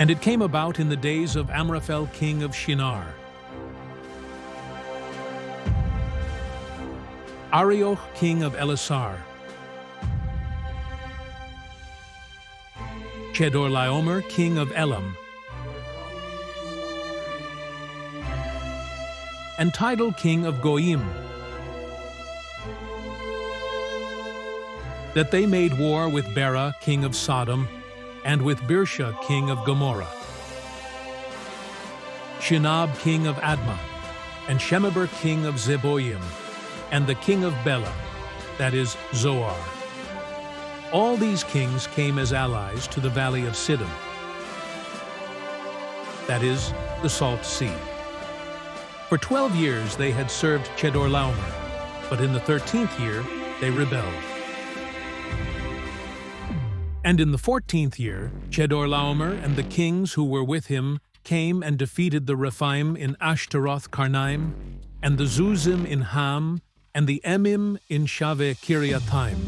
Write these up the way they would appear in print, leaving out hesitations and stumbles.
And it came about in the days of Amraphel king of Shinar, Arioch king of Elasar, Chedorlaomer king of Elam, and Tidal king of Goyim, that they made war with Bera king of Sodom, and with Birsha king of Gomorrah, Shinab king of Admah, and Shemeber king of Zeboim, and the king of Bela, that is Zoar. All these kings came as allies to the valley of Siddim, that is, the Salt Sea. For 12 years they had served Chedorlaomer, but in the 13th year they rebelled. And in the 14th year, Chedorlaomer and the kings who were with him came and defeated the Rephaim in Ashtaroth Karnaim, and the Zuzim in Ham, and the Emim in Shaveh Kiriathaim,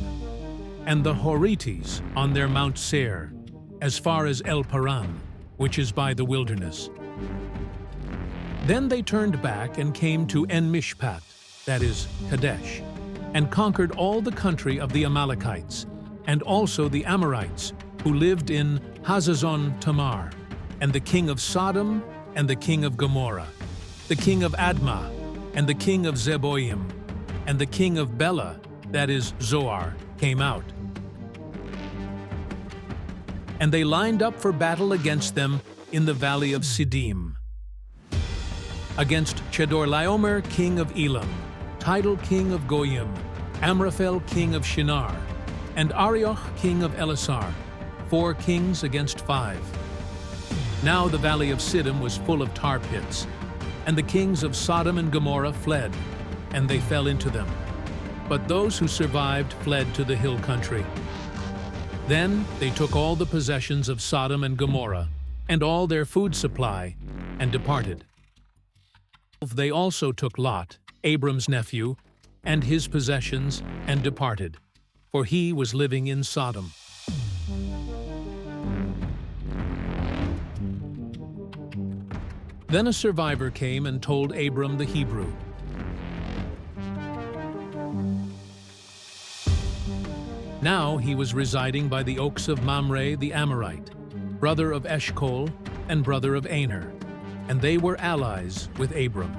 and the Horites on their Mount Seir, as far as El Paran, which is by the wilderness. Then they turned back and came to En-Mishpat, that is, Kadesh, and conquered all the country of the Amalekites, and also the Amorites, who lived in Hazazon Tamar, and the king of Sodom, and the king of Gomorrah, the king of Admah, and the king of Zeboim, and the king of Bela, that is Zoar, came out. And they lined up for battle against them in the valley of Siddim, against Chedorlaomer king of Elam, Tidal king of Goyim, Amraphel king of Shinar, and Arioch king of Elasar, 4 kings against 5. Now the valley of Siddim was full of tar pits, and the kings of Sodom and Gomorrah fled, and they fell into them. But those who survived fled to the hill country. Then they took all the possessions of Sodom and Gomorrah, and all their food supply, and departed. They also took Lot, Abram's nephew, and his possessions, and departed, for he was living in Sodom. Then a survivor came and told Abram the Hebrew. Now he was residing by the oaks of Mamre the Amorite, brother of Eshcol and brother of Aner, and they were allies with Abram.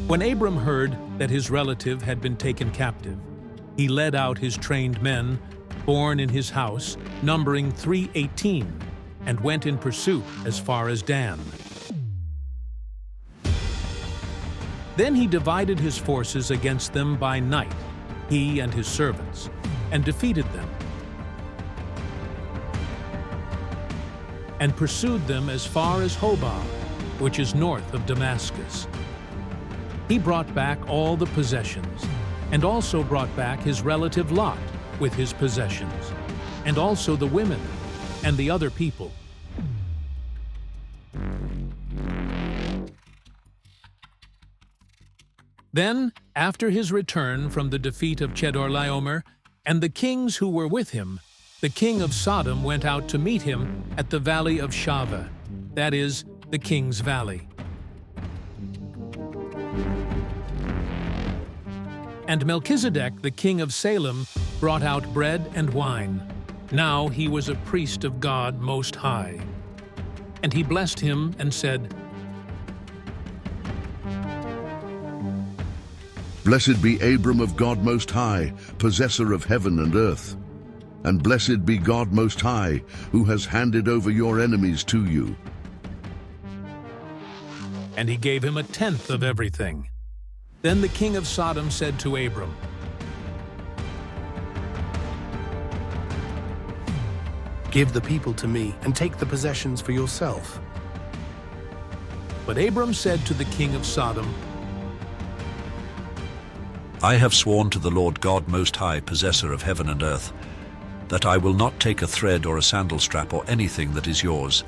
When Abram heard that his relative had been taken captive, he led out his trained men, born in his house, numbering 318, and went in pursuit as far as Dan. Then he divided his forces against them by night, he and his servants, and defeated them, and pursued them as far as Hobah, which is north of Damascus. He brought back all the possessions, and also brought back his relative Lot with his possessions, and also the women and the other people. Then, after his return from the defeat of Chedorlaomer and the kings who were with him, the king of Sodom went out to meet him at the valley of Shaveh, that is, the king's valley. And Melchizedek, the king of Salem, brought out bread and wine. Now he was a priest of God Most High. And he blessed him and said, Blessed be Abram of God Most High, possessor of heaven and earth. And blessed be God Most High, who has handed over your enemies to you. And he gave him 1/10 of everything. Then the king of Sodom said to Abram, Give the people to me, and take the possessions for yourself. But Abram said to the king of Sodom, I have sworn to the Lord God Most High, possessor of heaven and earth, that I will not take a thread or a sandal strap or anything that is yours,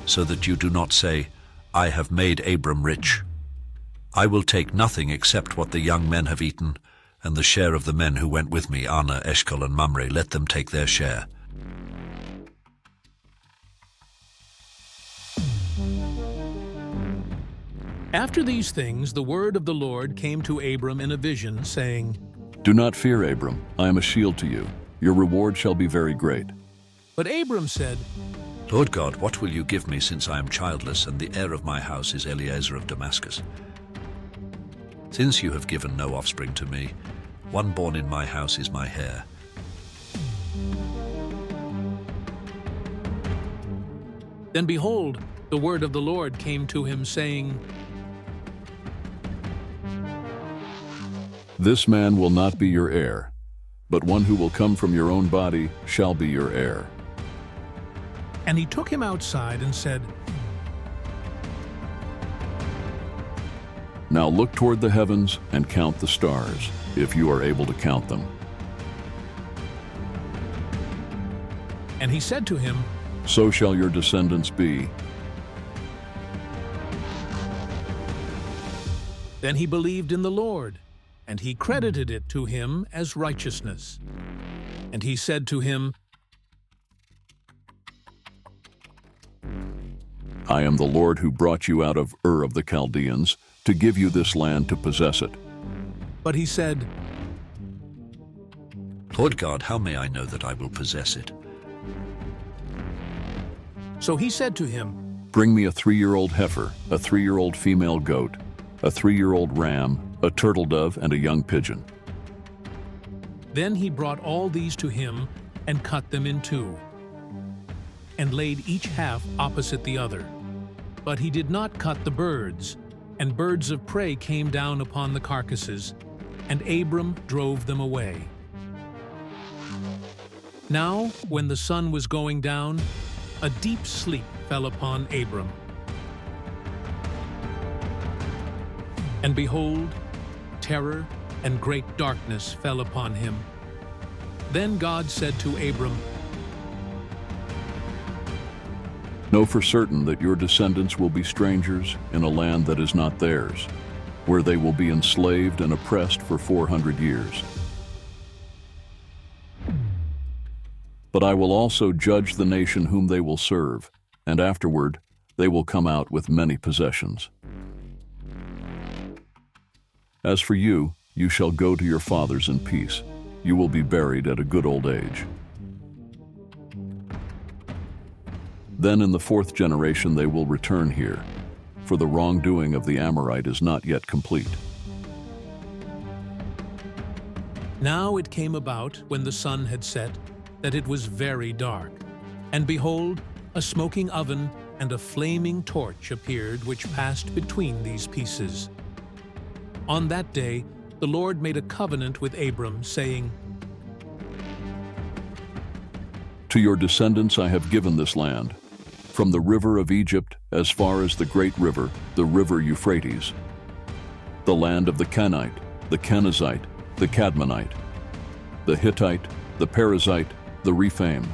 so that you do not say, I have made Abram rich. I will take nothing except what the young men have eaten, and the share of the men who went with me, Anna, Eshcol, and Mamre, let them take their share. After these things, the word of the Lord came to Abram in a vision, saying, Do not fear, Abram. I am a shield to you. Your reward shall be very great. But Abram said, Lord God, what will you give me, since I am childless, and the heir of my house is Eliezer of Damascus? Since you have given no offspring to me, one born in my house is my heir. Then behold, the word of the Lord came to him, saying, This man will not be your heir, but one who will come from your own body shall be your heir. And he took him outside and said, Now look toward the heavens and count the stars, if you are able to count them. And he said to him, So shall your descendants be. Then he believed in the Lord, and he credited it to him as righteousness. And he said to him, I am the Lord who brought you out of Ur of the Chaldeans to give you this land to possess it. But he said, Lord God, how may I know that I will possess it? So he said to him, Bring me a 3-year-old heifer, a 3-year-old female goat, a 3-year-old ram, a turtle dove, and a young pigeon. Then he brought all these to him and cut them in two, and laid each half opposite the other. But he did not cut the birds, and birds of prey came down upon the carcasses, and Abram drove them away. Now, when the sun was going down, a deep sleep fell upon Abram. And behold, terror and great darkness fell upon him. Then God said to Abram, Know for certain that your descendants will be strangers in a land that is not theirs, where they will be enslaved and oppressed for 400 years. But I will also judge the nation whom they will serve, and afterward they will come out with many possessions. As for you, you shall go to your fathers in peace. You will be buried at a good old age. Then in the 4th generation they will return here, for the wrongdoing of the Amorite is not yet complete. Now it came about, when the sun had set, that it was very dark. And behold, a smoking oven and a flaming torch appeared, which passed between these pieces. On that day the Lord made a covenant with Abram, saying, To your descendants I have given this land, from the river of Egypt as far as the great river, the river Euphrates, the land of the Kenite, the Kenizzite, the Cadmonite, the Hittite, the Perizzite, the Rephaim,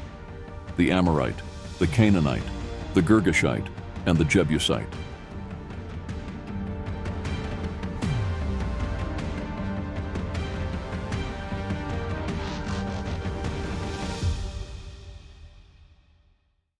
the Amorite, the Canaanite, the Girgashite, and the Jebusite.